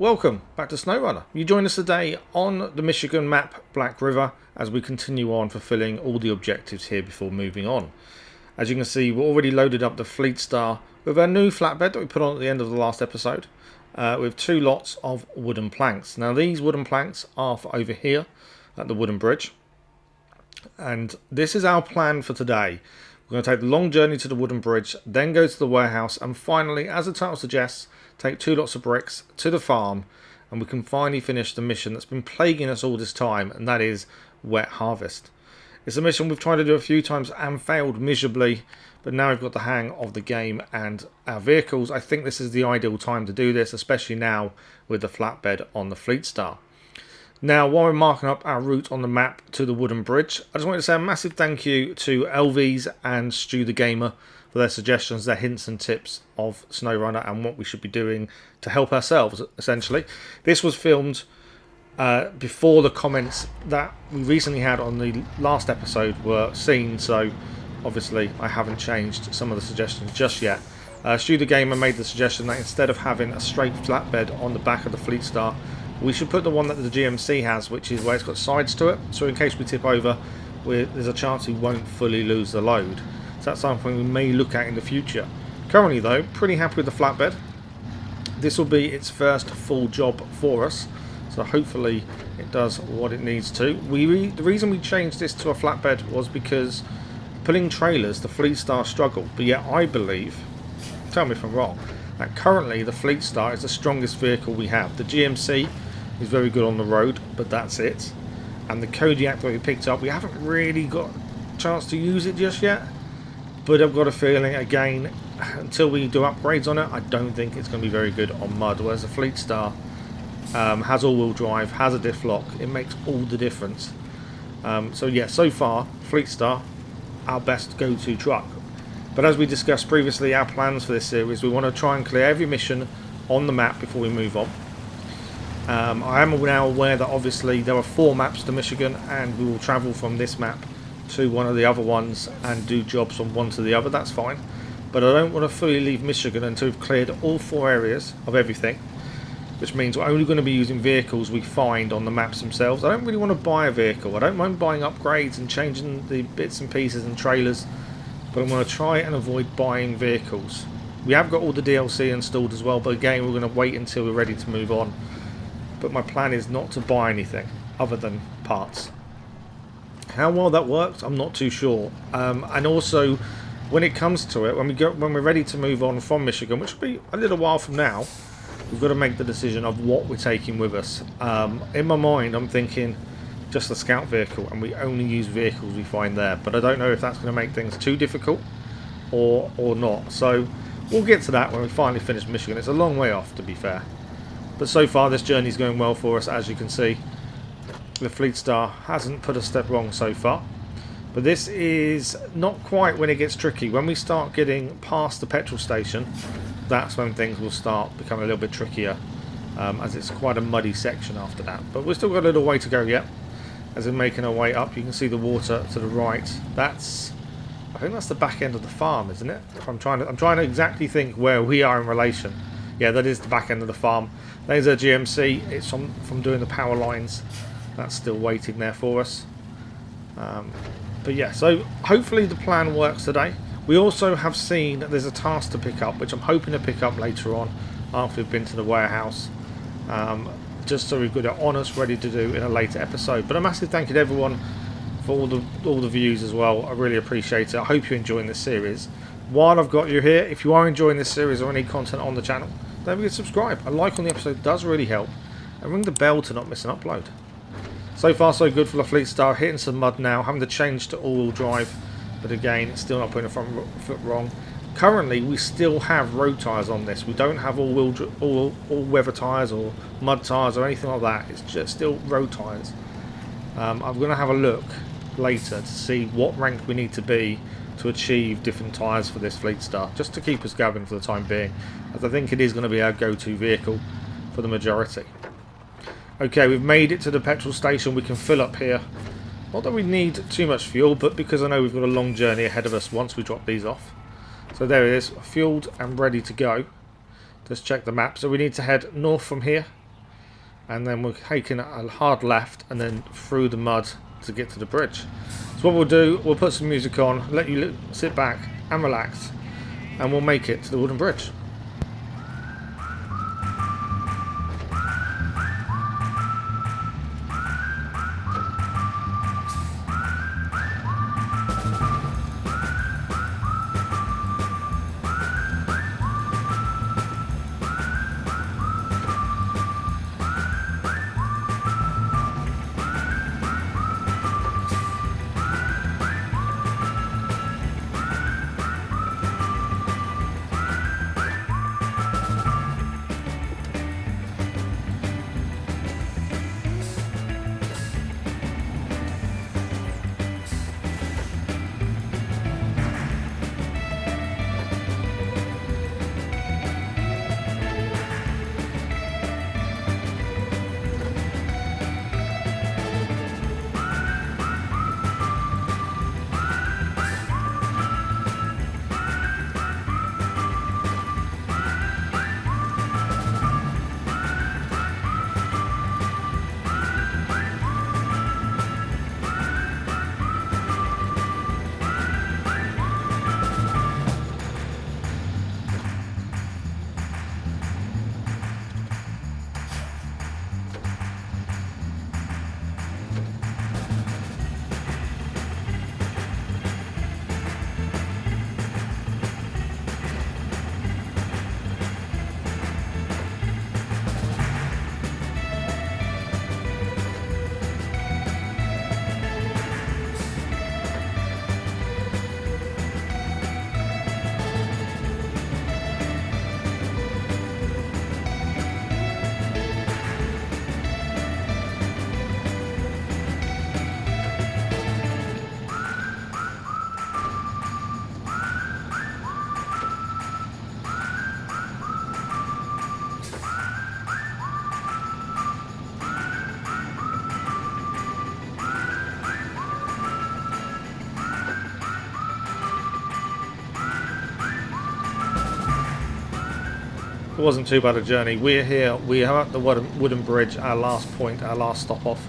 welcome back to SnowRunner. You join us today on the Michigan map Black River as we continue on fulfilling all the objectives here before moving on. As you can see, we're already loaded up the Fleetstar with our new flatbed that we put on at the end of the last episode with 2 lots of wooden planks. Now these wooden planks are for over here at the wooden bridge, and this is our plan for today. We're going to take the long journey to the wooden bridge, then go to the warehouse, and finally, as the title suggests, take 2 lots of bricks to the farm, and we can finally finish the mission that's been plaguing us all this time, and that is wet harvest. It's a mission we've tried to do a few times and failed miserably, but now we've got the hang of the game and our vehicles. I think this is the ideal time to do this, especially now with the flatbed on the Fleetstar. Now, while we're marking up our route on the map to the wooden bridge, I just wanted to say a massive thank you to LVs and Stu the Gamer for their suggestions, their hints and tips of SnowRunner and what we should be doing to help ourselves, essentially. This was filmed before the comments that we recently had on the last episode were seen, so obviously I haven't changed some of the suggestions just yet. Stu the Gamer made the suggestion that instead of having a straight flatbed on the back of the Fleetstar, we should put the one that the GMC has, which is where it's got sides to it, so in case we tip over, there's a chance we won't fully lose the load. So that's something we may look at in the future. Currently though, pretty happy with the flatbed. This will be its first full job for us, so hopefully it does what it needs to. The reason we changed this to a flatbed was because pulling trailers, the Fleetstar struggled, but yet I believe, tell me if I'm wrong, that currently the Fleetstar is the strongest vehicle we have. The GMC is very good on the road, but that's it. And the Kodiak that we picked up, we haven't really got a chance to use it just yet, but I've got a feeling, again, until we do upgrades on it, I don't think it's going to be very good on mud, whereas the Fleetstar has all-wheel drive, has a diff lock. It makes all the difference. So yeah, so far, Fleetstar, our best go-to truck. But as we discussed previously, our plans for this series, we want to try and clear every mission on the map before we move on. I am now aware that obviously there are 4 maps to Michigan, and we will travel from this map to one of the other ones and do jobs from one to the other. That's fine, but I don't want to fully leave Michigan until we've cleared all 4 areas of everything, which means we're only going to be using vehicles we find on the maps themselves. I don't really want to buy a vehicle. I don't mind buying upgrades and changing the bits and pieces and trailers, but I'm going to try and avoid buying vehicles. We have got all the DLC installed as well, but again, we're going to wait until we're ready to move on. But my plan is not to buy anything other than parts. How well that works, I'm not too sure. And also, when it comes to it, when we're ready to move on from Michigan, which will be a little while from now, we've got to make the decision of what we're taking with us. In my mind, I'm thinking just a scout vehicle, and we only use vehicles we find there. But I don't know if that's going to make things too difficult or not. So we'll get to that when we finally finish Michigan. It's a long way off, to be fair. But so far, this journey's going well for us, as you can see. The Fleetstar hasn't put a step wrong so far. But this is not quite when it gets tricky. When we start getting past the petrol station, that's when things will start becoming a little bit trickier, as it's quite a muddy section after that. But we've still got a little way to go yet. As we're making our way up, you can see the water to the right. I think that's the back end of the farm, isn't it? I'm trying to exactly think where we are in relation. Yeah, that is the back end of the farm. There's a GMC. It's from doing the power lines. That's still waiting there for us. But yeah, so hopefully the plan works today. We also have seen that there's a task to pick up, which I'm hoping to pick up later on after we've been to the warehouse. Just so we've got it on us, ready to do in a later episode. But a massive thank you to everyone for all the views as well. I really appreciate it. I hope you're enjoying this series. While I've got you here, if you are enjoying this series or any content on the channel, don't forget to subscribe. A like on the episode does really help. And ring the bell to not miss an upload. So far so good for the Fleetstar. Hitting some mud now, having to change to all-wheel drive. But again, it's still not putting the front foot wrong. Currently, we still have road tyres on this. We don't have all-weather tyres or mud tyres or anything like that. It's just still road tyres. I'm going to have a look later to see what rank we need to be to achieve different tyres for this Fleetstar, just to keep us going for the time being, as I think it is going to be our go-to vehicle for the majority. Okay, we've made it to the petrol station. We can fill up here. Not that we need too much fuel, but because I know we've got a long journey ahead of us once we drop these off. So there it is, fueled and ready to go. Let's check the map. So we need to head north from here and then we're taking a hard left and then through the mud to get to the bridge. So what we'll do, we'll put some music on, let you sit back and relax, and we'll make it to the wooden bridge. It wasn't too bad a journey. We're here, we are at the wooden bridge, our last point, our last stop off,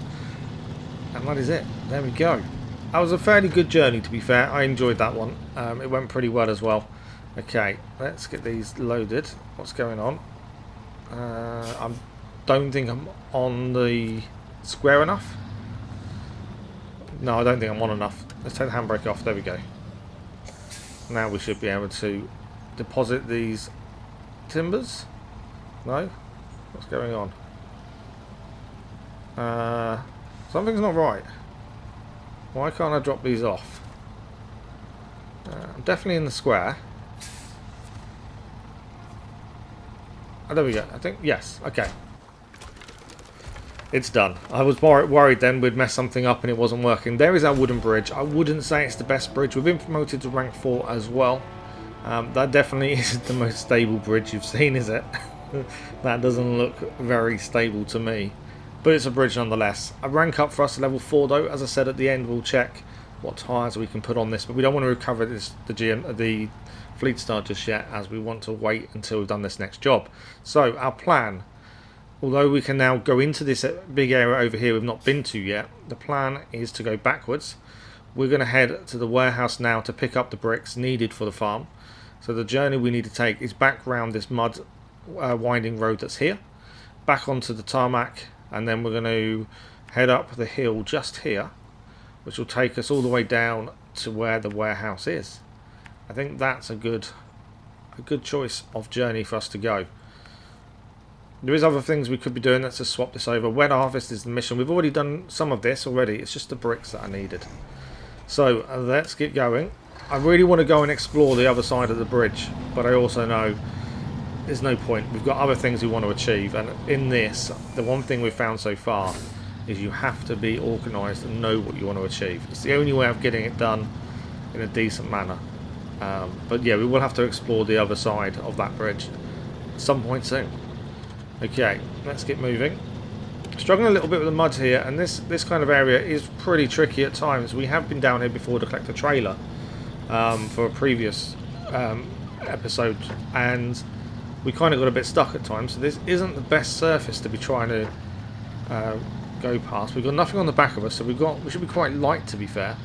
and that is it. There we go. That was a fairly good journey, to be fair. I enjoyed that one. It went pretty well as well. Okay, let's get these loaded. What's going on? I don't think I'm on the square enough. No, I don't think I'm on enough. Let's take the handbrake off. There we go. Now we should be able to deposit these timbers. No? What's going on? Something's not right. Why can't I drop these off? I'm definitely in the square. Oh, there we go. I think, yes. Okay. It's done. I was worried then we'd mess something up and it wasn't working. There is our wooden bridge. I wouldn't say it's the best bridge. We've been promoted to rank 4 as well. That definitely isn't the most stable bridge you've seen, is it? That doesn't look very stable to me. But it's a bridge nonetheless. A rank up for us to level 4 though. As I said at the end, we'll check what tyres we can put on this. But we don't want to recover the Fleetstar just yet, as we want to wait until we've done this next job. So our plan, although we can now go into this big area over here we've not been to yet, the plan is to go backwards. We're going to head to the warehouse now to pick up the bricks needed for the farm. So the journey we need to take is back round this mud winding road that's here, back onto the tarmac, and then we're going to head up the hill just here, which will take us all the way down to where the warehouse is. I think that's a good choice of journey for us to go. There is other things we could be doing. Let's just swap this over. Wet harvest is the mission. We've already done some of this already. It's just the bricks that are needed. So let's get going. I really want to go and explore the other side of the bridge, but I also know there's no point. We've got other things we want to achieve, and in this, the one thing we've found so far is you have to be organised and know what you want to achieve. It's the only way of getting it done in a decent manner. But yeah, we will have to explore the other side of that bridge at some point soon. Okay, let's get moving. Struggling a little bit with the mud here, and this kind of area is pretty tricky at times. We have been down here before to collect a trailer for a previous episode, and we kind of got a bit stuck at times. So this isn't the best surface to be trying to go past. We've got nothing on the back of us, so we should be quite light, to be fair.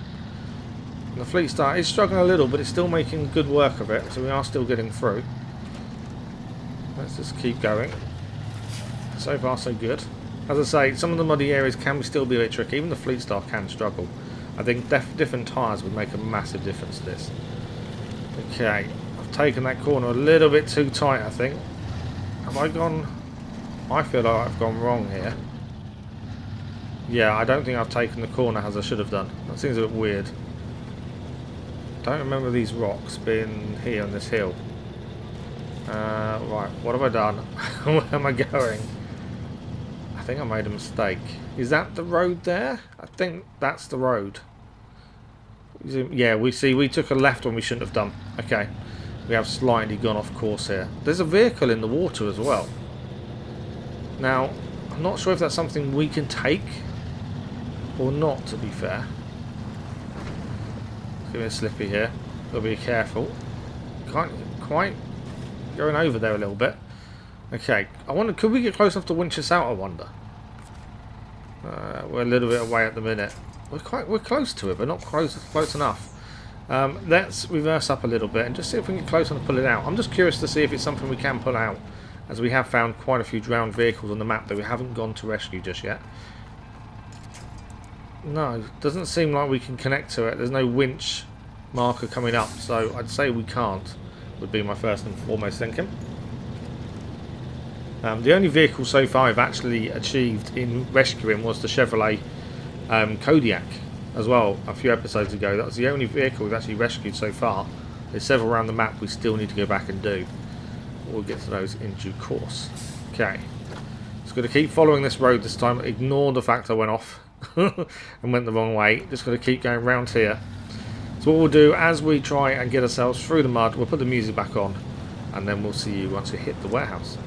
And the Fleetstar is struggling a little, but it's still making good work of it, so we are still getting through. Let's just keep going. So far, so good. As I say, some of the muddy areas can still be a bit tricky. Even the Fleetstar can struggle. I think different tyres would make a massive difference to this. Okay, I've taken that corner a little bit too tight, I think. Have I gone... I feel like I've gone wrong here. Yeah, I don't think I've taken the corner as I should have done. That seems a bit weird. Don't remember these rocks being here on this hill. Right, what have I done? Where am I going? I think I made a mistake. Is that the road there? I think that's the road. Yeah, we took a left when we shouldn't have done. Okay, we have slightly gone off course here. There's a vehicle in the water as well. Now, I'm not sure if that's something we can take or not, to be fair. It's getting slippy here. Gotta be careful. Can't quite going over there a little bit. Okay, I wonder, could we get close enough to winch us out, I wonder? We're a little bit away at the minute. We're close to it, but not close enough. Let's reverse up a little bit and just see if we can get close enough to pull it out. I'm just curious to see if it's something we can pull out, as we have found quite a few drowned vehicles on the map that we haven't gone to rescue just yet. No, doesn't seem like we can connect to it. There's no winch marker coming up, so I'd say we can't, would be my first and foremost thinking. The only vehicle so far I've actually achieved in rescuing was the Chevrolet Kodiak as well, a few episodes ago. That was the only vehicle we've actually rescued so far. There's several around the map we still need to go back and do. We'll get to those in due course. Okay, just got to keep following this road this time. Ignore the fact I went off and went the wrong way. Just got to keep going round here. So what we'll do, as we try and get ourselves through the mud, we'll put the music back on, and then we'll see you once we hit the warehouse.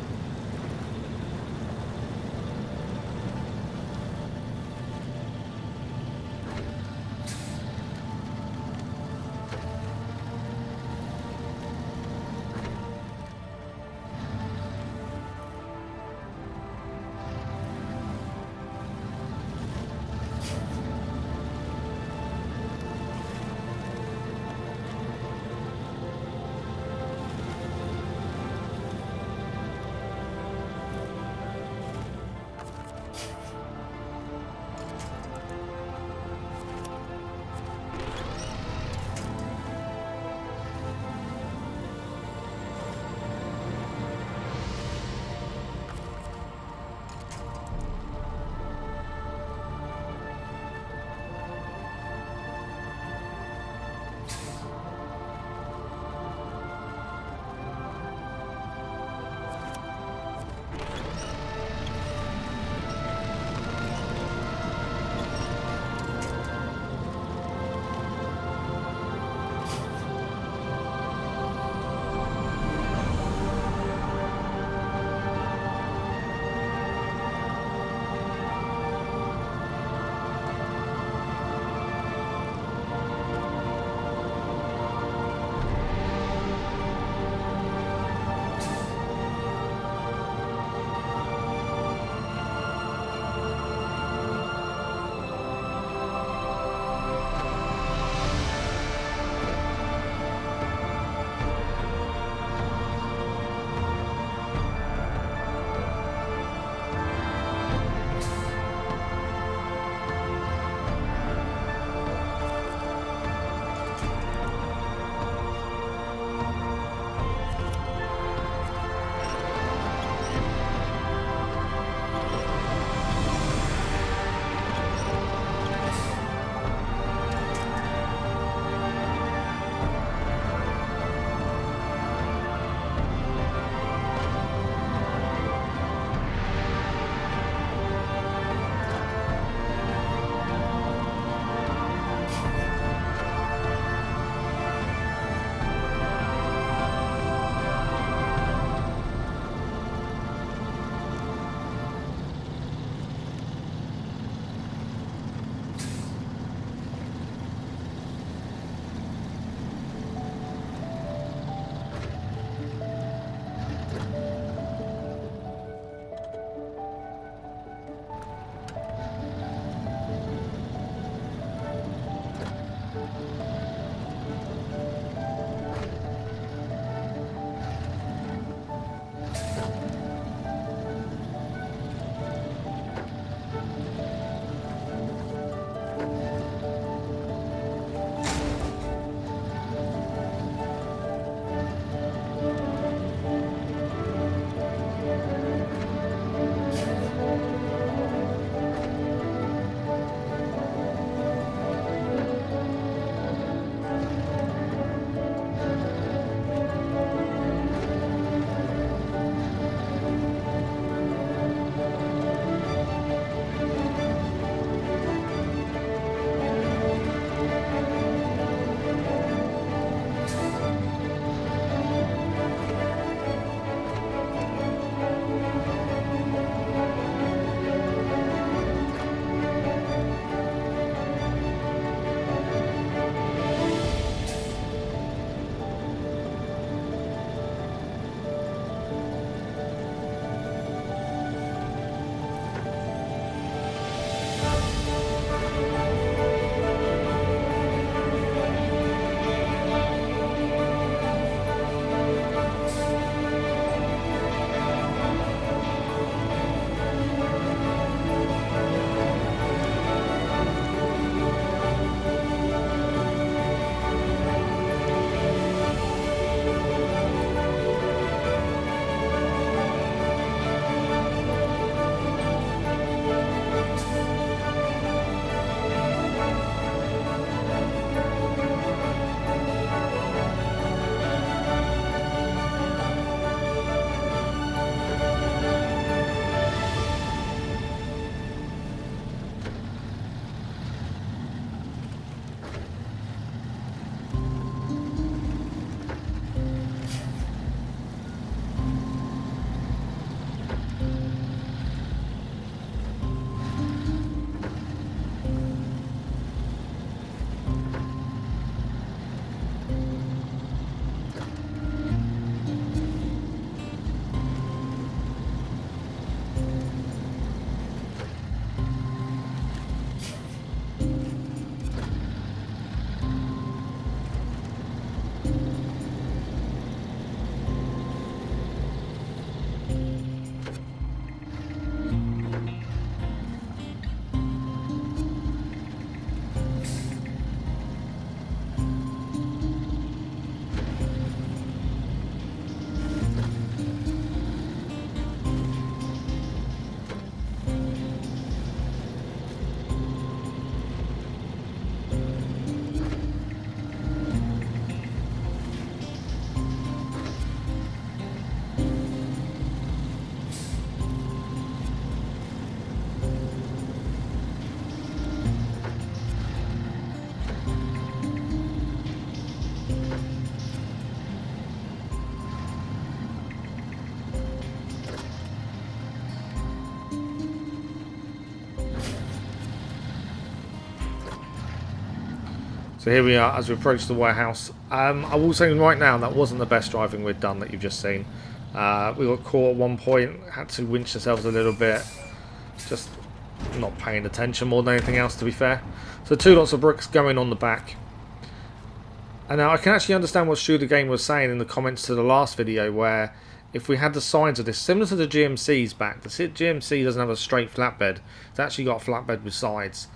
So here we are as we approach the warehouse. I will say right now that wasn't the best driving we've done that you've just seen. We got caught at one point, had to winch ourselves a little bit, just not paying attention more than anything else, to be fair. So 2 lots of bricks going on the back. And now I can actually understand what Stu the Game was saying in the comments to the last video, where if we had the sides of this, similar to the GMC's back, the GMC doesn't have a straight flatbed, it's actually got a flatbed with sides.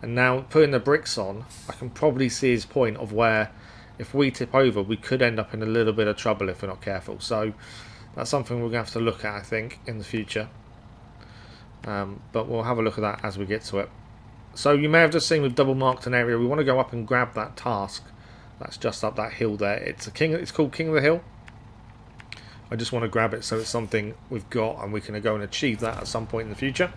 And now putting the bricks on, I can probably see his point of where if we tip over, we could end up in a little bit of trouble if we're not careful. So that's something we're going to have to look at, I think, in the future. But we'll have a look at that as we get to it. So you may have just seen we've double marked an area. We want to go up and grab that task. That's just up that hill there. It's called King of the Hill. I just want to grab it so it's something we've got and we can go and achieve that at some point in the future.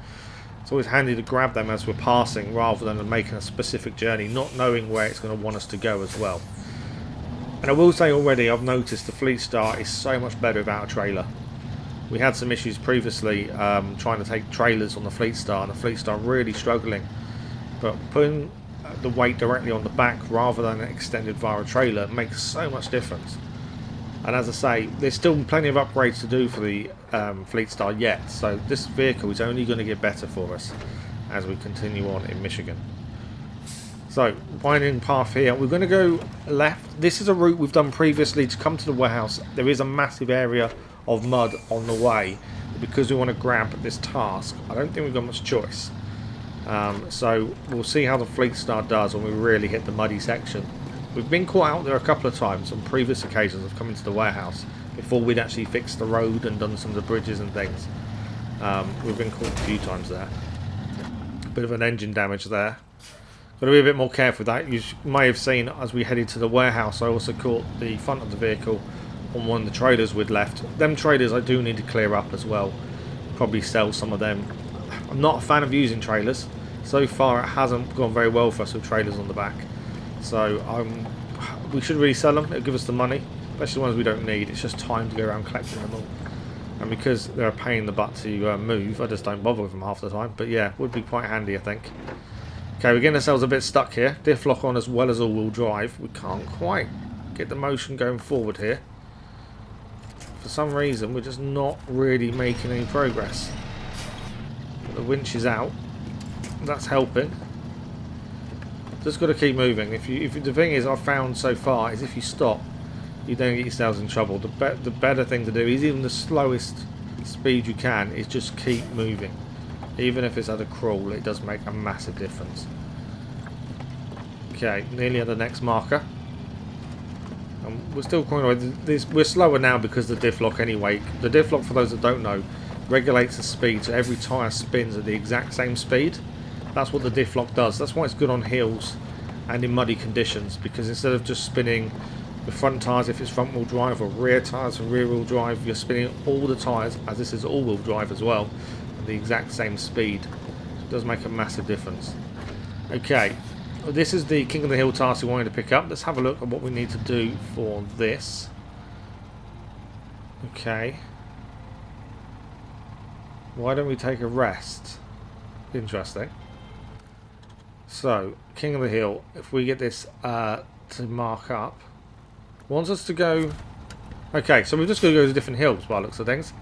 It's always handy to grab them as we're passing rather than making a specific journey, not knowing where it's going to want us to go as well. And I will say already, I've noticed the Fleetstar is so much better without a trailer. We had some issues previously trying to take trailers on the Fleetstar, and the Fleetstar really struggling. But putting the weight directly on the back rather than extended via a trailer makes so much difference. And as I say, there's still plenty of upgrades to do for the Fleetstar yet, so this vehicle is only going to get better for us as we continue on in Michigan. So, winding path here, we're going to go left. This is a route we've done previously to come to the warehouse. There is a massive area of mud on the way, because we want to grab this task. I don't think we've got much choice. So we'll see how the Fleetstar does when we really hit the muddy section. We've been caught out there a couple of times on previous occasions of coming to the warehouse before we'd actually fixed the road and done some of the bridges and things. We've been caught a few times there. Bit of an engine damage there. Got to be a bit more careful with that. You may have seen as we headed to the warehouse, I also caught the front of the vehicle on one of the trailers we'd left. Them trailers I do need to clear up as well. Probably sell some of them. I'm not a fan of using trailers. So far it hasn't gone very well for us with trailers on the back. So we should really sell them. It'll give us the money, especially the ones we don't need. It's just time to go around collecting them all. And because they're a pain in the butt to move, I just don't bother with them half the time. But yeah, would be quite handy, I think. Okay, we're getting ourselves a bit stuck here. Diff lock on as well as all-wheel drive. We can't quite get the motion going forward here. For some reason, we're just not really making any progress. The winch is out. That's helping. Just got to keep moving. The thing is, I've found so far is if you stop, you don't get yourselves in trouble. The better thing to do is even the slowest speed you can is just keep moving. Even if it's at a crawl, it does make a massive difference. Okay, nearly at the next marker. And we're still quite away. We're slower now because of the diff lock anyway. The diff lock, for those that don't know, regulates the speed, so every tyre spins at the exact same speed. That's what the diff lock does. That's why it's good on hills and in muddy conditions, because instead of just spinning the front tyres if it's front wheel drive or rear tyres for rear wheel drive, you're spinning all the tyres, as this is all wheel drive as well, at the exact same speed. It does make a massive difference. Okay, this is the King of the Hill task we wanted to pick up. Let's have a look at what we need to do for this. Okay. Why don't we take a rest? Interesting. So, King of the Hill, if we get this to mark up, wants us to go... Okay, so we're just going to go to different hills by the looks of things.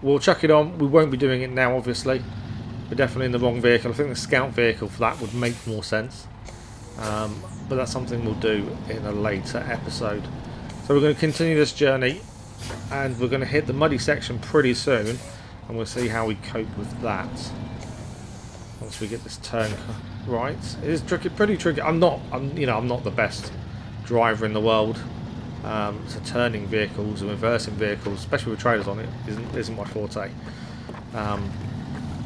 We'll chuck it on. We won't be doing it now, obviously. We're definitely in the wrong vehicle. I think the scout vehicle for that would make more sense. But that's something we'll do in a later episode. So we're going to continue this journey, and we're going to hit the muddy section pretty soon, and we'll see how we cope with that. Once we get this turn right, it is tricky, pretty tricky. I'm not the best driver in the world. So turning vehicles and reversing vehicles, especially with trailers on it, isn't my forte.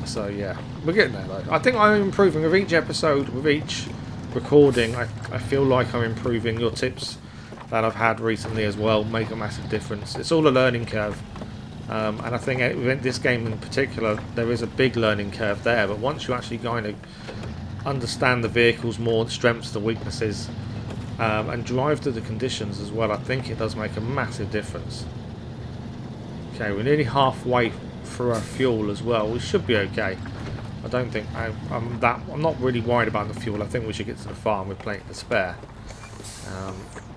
So yeah, we're getting there though. I think I'm improving with each episode, with each recording. I feel like I'm improving. Your tips that I've had recently as well make a massive difference. It's all a learning curve. And I think with this game in particular, there is a big learning curve there. But once you actually kind of understand the vehicles more, the strengths, the weaknesses, and drive to the conditions as well, I think it does make a massive difference. Okay, we're nearly halfway through our fuel as well. We should be okay. I don't think I'm not really worried about the fuel. I think we should get to the farm with plenty to spare.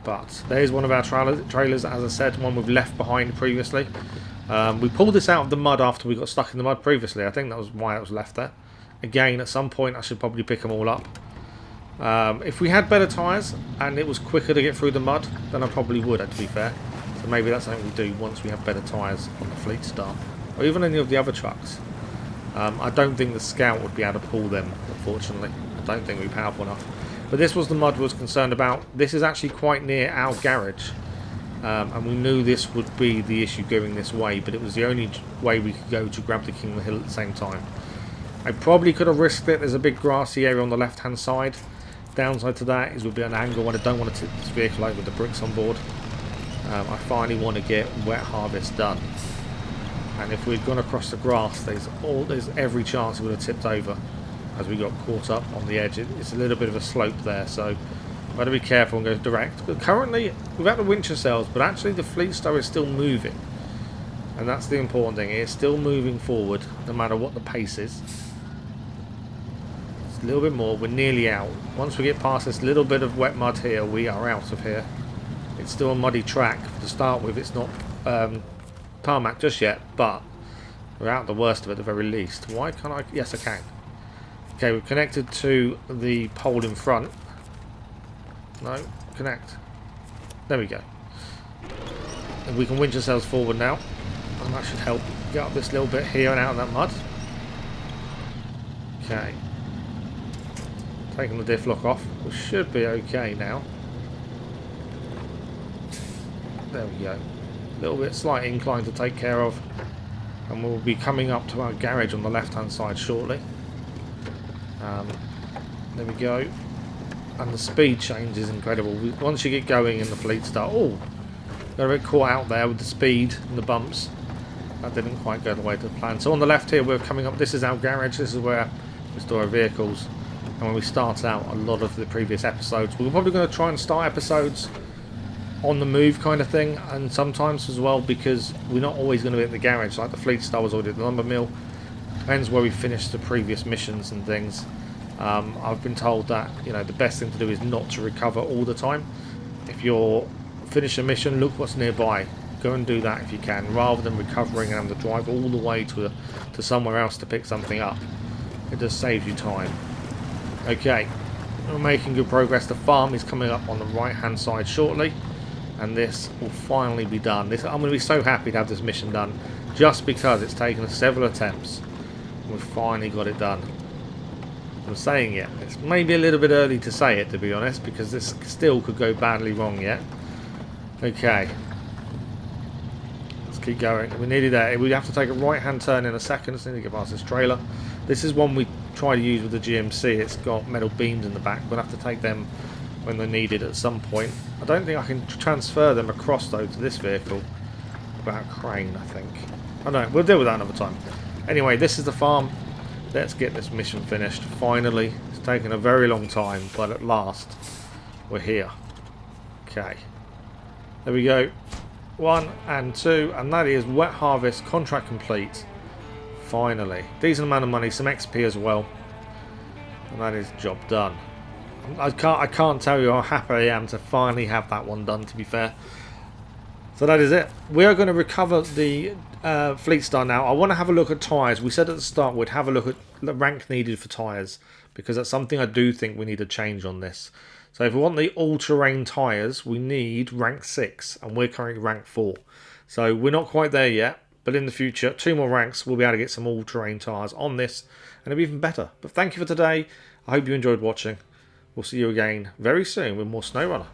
But there's one of our trailers, as I said, one we've left behind previously. We pulled this out of the mud after we got stuck in the mud previously. I think that was why it was left there. Again, at some point I should probably pick them all up. If we had better tyres and it was quicker to get through the mud, then I probably would, to be fair. So maybe that's something we do once we have better tyres on the Fleetstar, or even any of the other trucks. I don't think the Scout would be able to pull them, unfortunately. I don't think we're powerful enough. But this was the mud we was concerned about. This is actually quite near our garage. And we knew this would be the issue going this way, but it was the only way we could go to grab the King of the Hill at the same time. I probably could have risked it. There's a big grassy area on the left hand side. Downside to that is we'll be at an angle and I don't want to tip this vehicle over with the bricks on board. I finally want to get wet harvest done. And if we'd gone across the grass, there's every chance it would have tipped over as we got caught up on the edge. It's a little bit of a slope there, so I've got to be careful and go direct. But currently, without the winch cells, but actually the Fleetstar is still moving. And that's the important thing. It's still moving forward, no matter what the pace is. It's a little bit more. We're nearly out. Once we get past this little bit of wet mud here, we are out of here. It's still a muddy track to start with. It's not tarmac just yet, but we're out the worst of it at the very least. Why can't I? Yes, I can. Okay, we're connected to the pole in front. No, connect. There we go. And we can winch ourselves forward now. And that should help get up this little bit here and out of that mud. Okay. Taking the diff lock off. We should be okay now. There we go. A little bit slight incline to take care of. And we'll be coming up to our garage on the left hand side shortly. There we go. And the speed change is incredible. Once you get going in the Fleetstar, oh, got a bit caught out there with the speed and the bumps. That didn't quite go the way to the plan. So on the left here, we're coming up. This is our garage. This is where we store our vehicles. And when we start out a lot of the previous episodes, we're probably going to try and start episodes on the move kind of thing, and sometimes as well, because we're not always going to be at the garage. Like the Fleetstar was already at the lumber mill. Depends where we finished the previous missions and things. I've been told that, you know, the best thing to do is not to recover all the time. If you're finish a mission, look what's nearby. Go and do that if you can, rather than recovering and having to drive all the way to somewhere else to pick something up. It just saves you time. Okay, we're making good progress. The farm is coming up on the right hand side shortly, and this will finally be done. I'm going to be so happy to have this mission done, just because it's taken us several attempts. We've finally got it done. I'm saying it. It's maybe a little bit early to say it, to be honest, because this still could go badly wrong yet. Okay. Let's keep going. We're nearly there. We have to take a right-hand turn in a second. Just need to get past this trailer. This is one we try to use with the GMC. It's got metal beams in the back. We'll have to take them when they're needed at some point. I don't think I can transfer them across, though, to this vehicle. About a crane, I think. I don't know. We'll deal with that another time. Anyway, this is the farm. Let's get this mission finished. Finally. It's taken a very long time, but at last, we're here. Okay. There we go. 1 and 2, and that is wet harvest contract complete. Finally. Decent amount of money, some XP as well. And that is job done. I can't tell you how happy I am to finally have that one done, to be fair. So that is it. We are going to recover the Fleetstar now. I want to have a look at tyres. We said at the start we'd have a look at the rank needed for tyres, because that's something I do think we need to change on this. So if we want the all-terrain tyres, we need rank 6, and we're currently rank 4. So we're not quite there yet, but in the future, 2 more ranks, we'll be able to get some all-terrain tyres on this, and it'll be even better. But thank you for today. I hope you enjoyed watching. We'll see you again very soon with more SnowRunner.